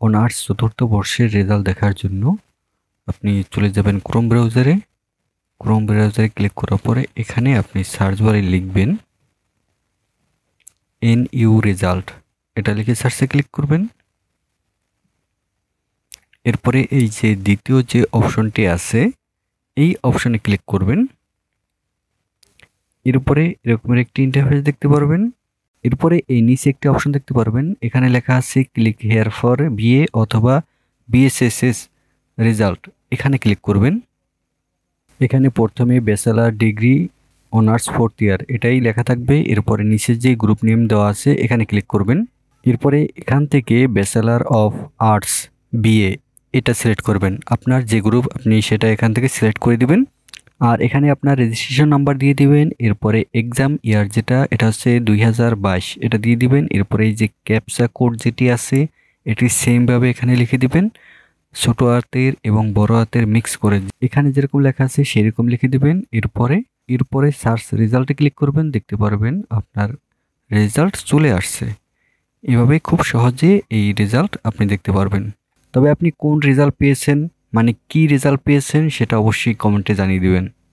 Honours চতুর্থ বর্ষের result দেখার জন্য আপনি চলে যাবেন ক্রোম ব্রাউজারে। ক্রোম ব্রাউজারে ক্লিক করার পরে এখানে আপনি সার্চ বারে লিখবেন NU রেজাল্ট, এটা লিখে সার্চে ক্লিক করবেন। এরপরে এই যে দ্বিতীয় যে অপশনটি আছে এই অপশনে ক্লিক করবেন। এরপরে এরকমের একটি ইন্টারফেস দেখতে পারবেন। এরপরে এই নিচে একটি অপশন দেখতে পারবেন, এখানে লেখা আছে ক্লিক হেয়ার ফর বিএ অথবা বিএসএসএস রেজাল্ট, এখানে ক্লিক করবেন। এখানে প্রথমে bachelor degree honours fourth year এটাই লেখা থাকবে। এরপরে নিচে যে গ্রুপ নেম দেওয়া আছে এখানে ক্লিক করবেন। এরপরে এখান থেকে ব্যাচেলার অফ আর্টস বিএ এটা সিলেক্ট করবেন, আপনার যে গ্রুপ আপনি সেটা এখান থেকে সিলেক্ট করে দিবেন। আর এখানে আপনার রেজিস্ট্রেশন নাম্বার দিয়ে দিবেন। এরপরে এক্সাম ইয়ার যেটা এটা হচ্ছে 2022 এটা দিয়ে দিবেন। এরপরে এই যে ক্যাপচা কোড যেটি আছে এটি সেমভাবে এখানে লিখে দিবেন, ছোট হাতের এবং বড় হাতের মিক্স করে এখানে যেরকম লেখা আছে সেরকম লিখে দিবেন। এরপরে সার্চ রেজাল্টে ক্লিক করবেন, দেখতে পারবেন আপনার রেজাল্ট চলে আসছে। এভাবে খুব সহজে এই রেজাল্ট আপনি দেখতে পারবেন। তবে আপনি কোন রেজাল্ট পেয়েছেন, মানে কি রেজাল্ট পেয়েছেন সেটা অবশ্যই কমেন্টে জানিয়ে দিবেন।